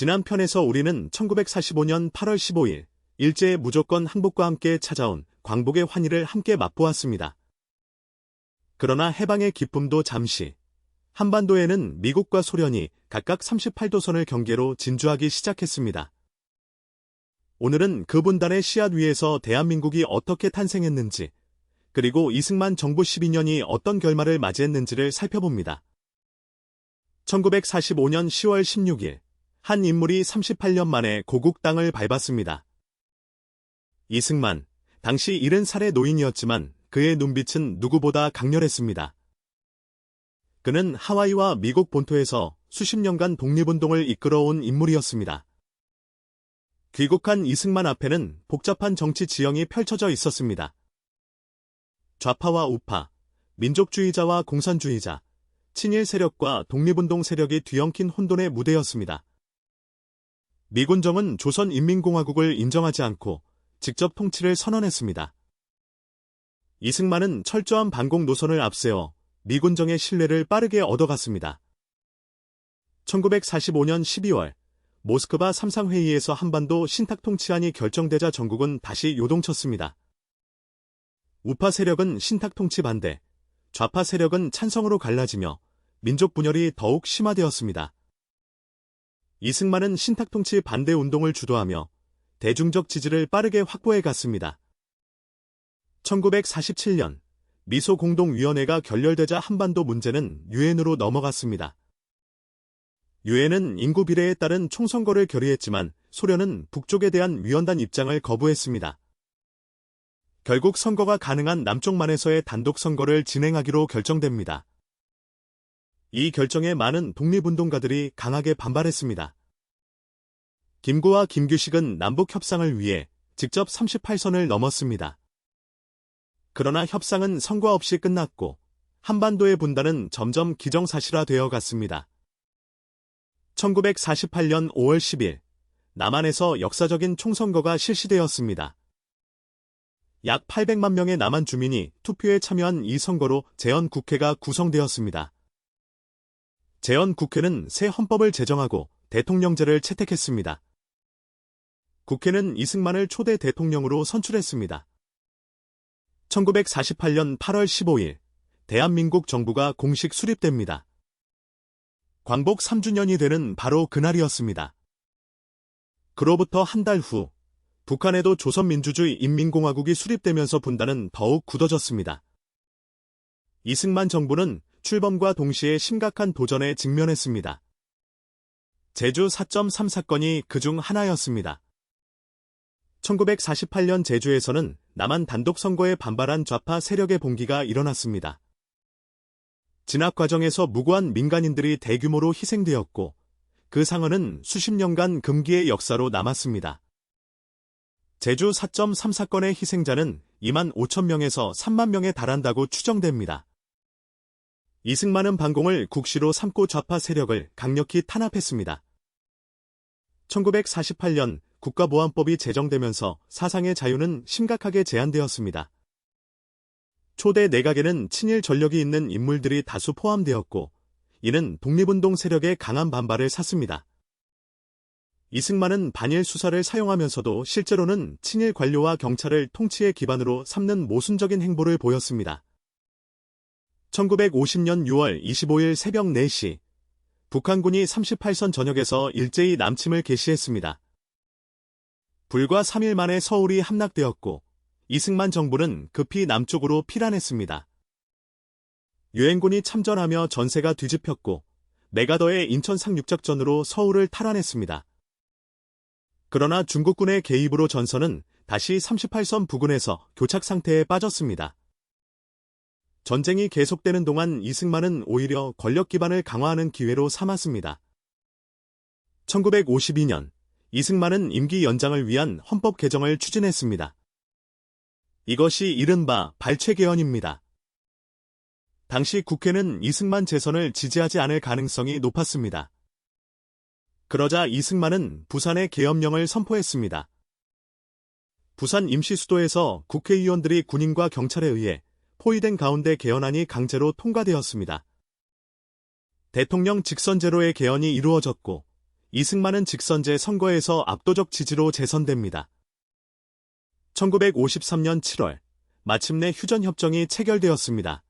지난 편에서 우리는 1945년 8월 15일 일제의 무조건 항복과 함께 찾아온 광복의 환희를 함께 맛보았습니다. 그러나 해방의 기쁨도 잠시, 한반도에는 미국과 소련이 각각 38도선을 경계로 진주하기 시작했습니다. 오늘은 그 분단의 씨앗 위에서 대한민국이 어떻게 탄생했는지, 그리고 이승만 정부 12년이 어떤 결말을 맞이했는지를 살펴봅니다. 1945년 10월 16일, 한 인물이 38년 만에 고국 땅을 밟았습니다. 이승만, 당시 70살의 노인이었지만 그의 눈빛은 누구보다 강렬했습니다. 그는 하와이와 미국 본토에서 수십 년간 독립운동을 이끌어온 인물이었습니다. 귀국한 이승만 앞에는 복잡한 정치 지형이 펼쳐져 있었습니다. 좌파와 우파, 민족주의자와 공산주의자, 친일 세력과 독립운동 세력이 뒤엉킨 혼돈의 무대였습니다. 미군정은 조선인민공화국을 인정하지 않고 직접 통치를 선언했습니다. 이승만은 철저한 반공 노선을 앞세워 미군정의 신뢰를 빠르게 얻어갔습니다. 1945년 12월 모스크바 3상회의에서 한반도 신탁통치안이 결정되자 전국은 다시 요동쳤습니다. 우파 세력은 신탁통치 반대, 좌파 세력은 찬성으로 갈라지며 민족 분열이 더욱 심화되었습니다. 이승만은 신탁통치 반대 운동을 주도하며 대중적 지지를 빠르게 확보해 갔습니다. 1947년 미소공동위원회가 결렬되자 한반도 문제는 유엔으로 넘어갔습니다. 유엔은 인구 비례에 따른 총선거를 결의했지만 소련은 북쪽에 대한 위헌단 입장을 거부했습니다. 결국 선거가 가능한 남쪽만에서의 단독 선거를 진행하기로 결정됩니다. 이 결정에 많은 독립운동가들이 강하게 반발했습니다. 김구와 김규식은 남북 협상을 위해 직접 38선을 넘었습니다. 그러나 협상은 성과 없이 끝났고 한반도의 분단은 점점 기정사실화되어 갔습니다. 1948년 5월 10일 남한에서 역사적인 총선거가 실시되었습니다. 약 800만 명의 남한 주민이 투표에 참여한 이 선거로 재헌국회가 구성되었습니다. 재헌국회는 새 헌법을 제정하고 대통령제를 채택했습니다. 국회는 이승만을 초대 대통령으로 선출했습니다. 1948년 8월 15일 대한민국 정부가 공식 수립됩니다. 광복 3주년이 되는 바로 그날이었습니다. 그로부터 한 달 후 북한에도 조선민주주의 인민공화국이 수립되면서 분단은 더욱 굳어졌습니다. 이승만 정부는 출범과 동시에 심각한 도전에 직면했습니다. 제주 4.3 사건이 그중 하나였습니다. 1948년 제주에서는 남한 단독 선거에 반발한 좌파 세력의 봉기가 일어났습니다. 진압 과정에서 무고한 민간인들이 대규모로 희생되었고 그 상흔은 수십 년간 금기의 역사로 남았습니다. 제주 4.3 사건의 희생자는 2만 5천 명에서 3만 명에 달한다고 추정됩니다. 이승만은 반공을 국시로 삼고 좌파 세력을 강력히 탄압했습니다. 1948년 국가보안법이 제정되면서 사상의 자유는 심각하게 제한되었습니다. 초대 내각에는 친일 전력이 있는 인물들이 다수 포함되었고 이는 독립운동 세력의 강한 반발을 샀습니다. 이승만은 반일 수사를 사용하면서도 실제로는 친일 관료와 경찰을 통치의 기반으로 삼는 모순적인 행보를 보였습니다. 1950년 6월 25일 새벽 4시 북한군이 38선 전역에서 일제히 남침을 개시했습니다. 불과 3일 만에 서울이 함락되었고 이승만 정부는 급히 남쪽으로 피난했습니다. 유엔군이 참전하며 전세가 뒤집혔고 메가더의 인천 상륙작전으로 서울을 탈환했습니다. 그러나 중국군의 개입으로 전선은 다시 38선 부근에서 교착 상태에 빠졌습니다. 전쟁이 계속되는 동안 이승만은 오히려 권력 기반을 강화하는 기회로 삼았습니다. 1952년 이승만은 임기 연장을 위한 헌법 개정을 추진했습니다. 이것이 이른바 발췌개헌입니다. 당시 국회는 이승만 재선을 지지하지 않을 가능성이 높았습니다. 그러자 이승만은 부산의 계엄령을 선포했습니다. 부산 임시수도에서 국회의원들이 군인과 경찰에 의해 포위된 가운데 개헌안이 강제로 통과되었습니다. 대통령 직선제로의 개헌이 이루어졌고 이승만은 직선제 선거에서 압도적 지지로 재선됩니다. 1953년 7월, 마침내 휴전협정이 체결되었습니다.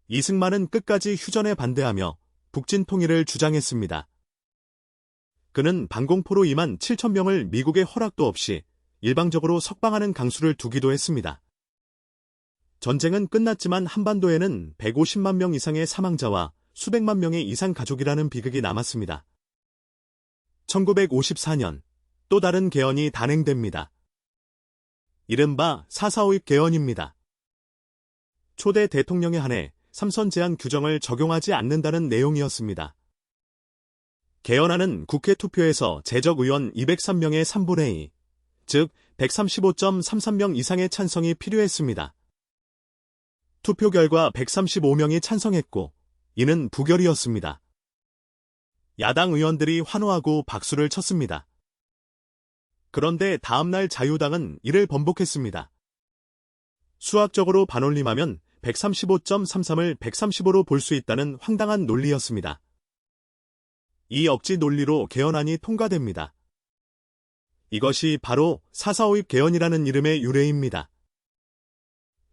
이승만은 끝까지 휴전에 반대하며 북진 통일을 주장했습니다. 그는 방공포로 2만 7천 명을 미국의 허락도 없이 일방적으로 석방하는 강수를 두기도 했습니다. 전쟁은 끝났지만 한반도에는 150만 명 이상의 사망자와 수백만 명의 이상 가족이라는 비극이 남았습니다. 1954년, 또 다른 개헌이 단행됩니다. 이른바 4.4.5입 개헌입니다. 초대 대통령에 한해 3선 제한 규정을 적용하지 않는다는 내용이었습니다. 개헌안은 국회 투표에서 재적 의원 203명의 3분의 2, 즉 135.33명 이상의 찬성이 필요했습니다. 투표 결과 135명이 찬성했고, 이는 부결이었습니다. 야당 의원들이 환호하고 박수를 쳤습니다. 그런데 다음날 자유당은 이를 번복했습니다. 수학적으로 반올림하면 135.33을 135로 볼 수 있다는 황당한 논리였습니다. 이 억지 논리로 개헌안이 통과됩니다. 이것이 바로 4.4.5입 개헌이라는 이름의 유래입니다.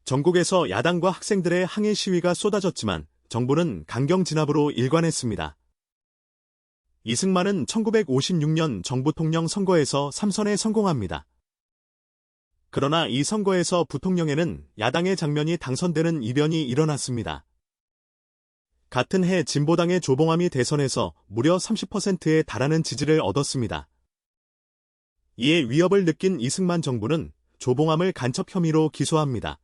전국에서 야당과 학생들의 항해 시위가 쏟아졌지만 정부는 강경 진압으로 일관했습니다. 이승만은 1956년 정부통령 선거에서 3선에 성공합니다. 그러나 이 선거에서 부통령에는 야당의 장면이 당선되는 이변이 일어났습니다. 같은 해 진보당의 조봉암이 대선에서 무려 30%에 달하는 지지를 얻었습니다. 이에 위협을 느낀 이승만 정부는 조봉암을 간첩 혐의로 기소합니다.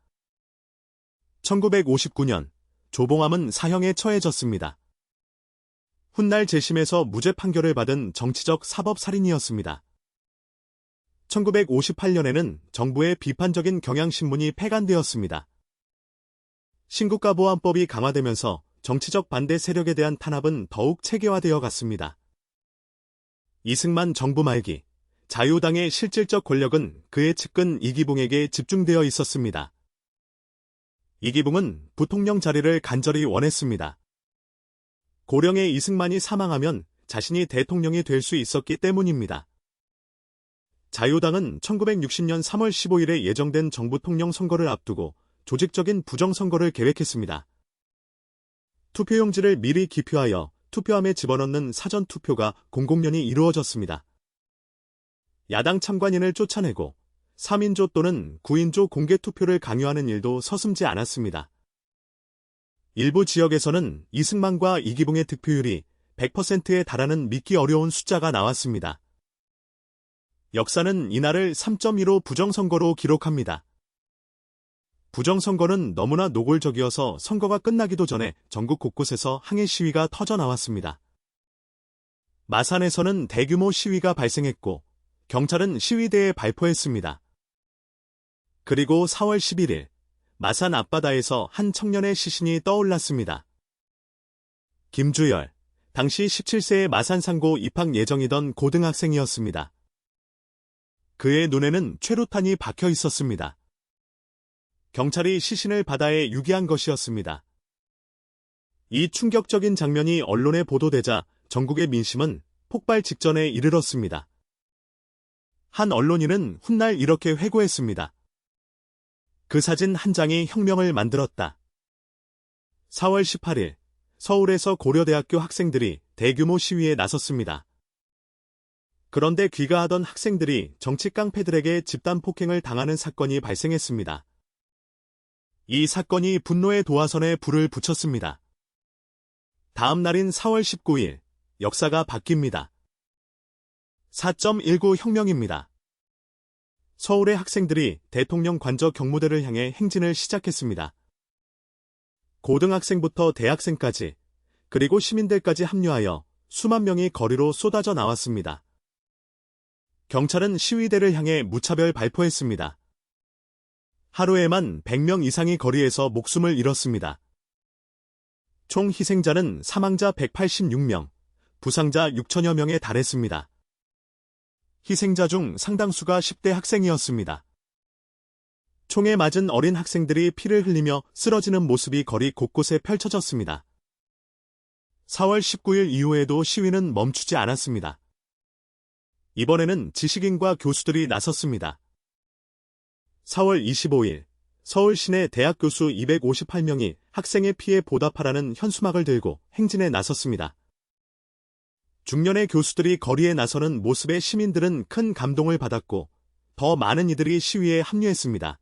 1959년, 조봉암은 사형에 처해졌습니다. 훗날 재심에서 무죄 판결을 받은 정치적 사법살인이었습니다. 1958년에는 정부의 비판적인 경향신문이 폐간되었습니다. 신국가보안법이 강화되면서 정치적 반대 세력에 대한 탄압은 더욱 체계화되어 갔습니다. 이승만 정부 말기, 자유당의 실질적 권력은 그의 측근 이기붕에게 집중되어 있었습니다. 이기붕은 부통령 자리를 간절히 원했습니다. 고령의 이승만이 사망하면 자신이 대통령이 될 수 있었기 때문입니다. 자유당은 1960년 3월 15일에 예정된 정부통령 선거를 앞두고 조직적인 부정선거를 계획했습니다. 투표용지를 미리 기표하여 투표함에 집어넣는 사전투표가 공공연히 이루어졌습니다. 야당 참관인을 쫓아내고 3인조 또는 9인조 공개투표를 강요하는 일도 서슴지 않았습니다. 일부 지역에서는 이승만과 이기붕의 득표율이 100%에 달하는 믿기 어려운 숫자가 나왔습니다. 역사는 이날을 3.15 부정선거로 기록합니다. 부정선거는 너무나 노골적이어서 선거가 끝나기도 전에 전국 곳곳에서 항해 시위가 터져나왔습니다. 마산에서는 대규모 시위가 발생했고 경찰은 시위대에 발포했습니다. 그리고 4월 11일 마산 앞바다에서 한 청년의 시신이 떠올랐습니다. 김주열, 당시 17세의 마산상고 입학 예정이던 고등학생이었습니다. 그의 눈에는 최루탄이 박혀 있었습니다. 경찰이 시신을 바다에 유기한 것이었습니다. 이 충격적인 장면이 언론에 보도되자 전국의 민심은 폭발 직전에 이르렀습니다. 한 언론인은 훗날 이렇게 회고했습니다. 그 사진 한 장이 혁명을 만들었다. 4월 18일, 서울에서 고려대학교 학생들이 대규모 시위에 나섰습니다. 그런데 귀가하던 학생들이 정치 깡패들에게 집단 폭행을 당하는 사건이 발생했습니다. 이 사건이 분노의 도화선에 불을 붙였습니다. 다음 날인 4월 19일, 역사가 바뀝니다. 4.19 혁명입니다. 서울의 학생들이 대통령 관저 경무대를 향해 행진을 시작했습니다. 고등학생부터 대학생까지, 그리고 시민들까지 합류하여 수만 명이 거리로 쏟아져 나왔습니다. 경찰은 시위대를 향해 무차별 발포했습니다. 하루에만 100명 이상이 거리에서 목숨을 잃었습니다. 총 희생자는 사망자 186명, 부상자 6천여 명에 달했습니다. 희생자 중 상당수가 10대 학생이었습니다. 총에 맞은 어린 학생들이 피를 흘리며 쓰러지는 모습이 거리 곳곳에 펼쳐졌습니다. 4월 19일 이후에도 시위는 멈추지 않았습니다. 이번에는 지식인과 교수들이 나섰습니다. 4월 25일 서울 시내 대학 교수 258명이 학생의 피해 보답하라는 현수막을 들고 행진에 나섰습니다. 중년의 교수들이 거리에 나서는 모습에 시민들은 큰 감동을 받았고 더 많은 이들이 시위에 합류했습니다.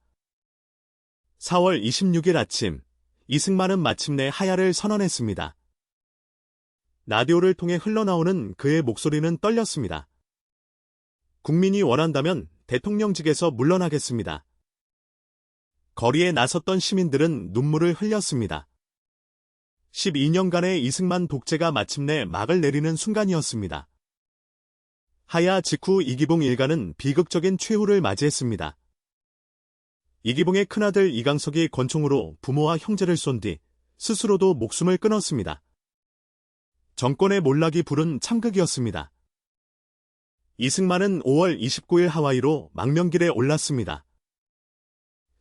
4월 26일 아침 이승만은 마침내 하야를 선언했습니다. 라디오를 통해 흘러나오는 그의 목소리는 떨렸습니다. 국민이 원한다면 대통령직에서 물러나겠습니다. 거리에 나섰던 시민들은 눈물을 흘렸습니다. 12년간의 이승만 독재가 마침내 막을 내리는 순간이었습니다. 하야 직후 이기붕 일가는 비극적인 최후를 맞이했습니다. 이기붕의 큰아들 이강석이 권총으로 부모와 형제를 쏜 뒤 스스로도 목숨을 끊었습니다. 정권의 몰락이 부른 참극이었습니다. 이승만은 5월 29일 하와이로 망명길에 올랐습니다.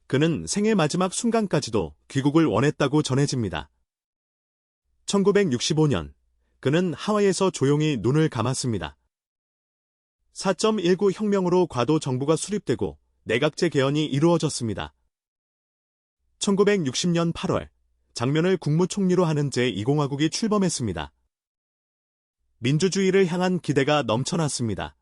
그는 생애 마지막 순간까지도 귀국을 원했다고 전해집니다. 1965년 그는 하와이에서 조용히 눈을 감았습니다. 4.19 혁명으로 과도 정부가 수립되고 내각제 개헌이 이루어졌습니다. 1960년 8월 장면을 국무총리로 하는 제2공화국이 출범했습니다. 민주주의를 향한 기대가 넘쳐났습니다.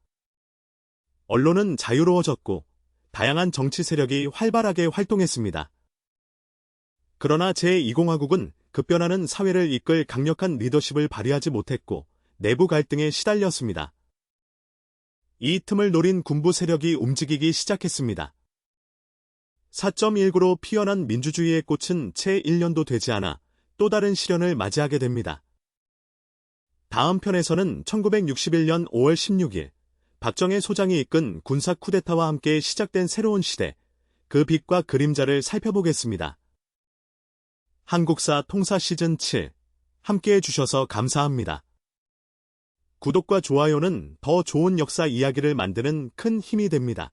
언론은 자유로워졌고 다양한 정치 세력이 활발하게 활동했습니다. 그러나 제2공화국은 급변하는 사회를 이끌 강력한 리더십을 발휘하지 못했고 내부 갈등에 시달렸습니다. 이 틈을 노린 군부 세력이 움직이기 시작했습니다. 4.19로 피어난 민주주의의 꽃은 채 1년도 되지 않아 또 다른 시련을 맞이하게 됩니다. 다음 편에서는 1961년 5월 16일 박정희 소장이 이끈 군사 쿠데타와 함께 시작된 새로운 시대, 그 빛과 그림자를 살펴보겠습니다. 한국사 통사 시즌7 함께해 주셔서 감사합니다. 구독과 좋아요는 더 좋은 역사 이야기를 만드는 큰 힘이 됩니다.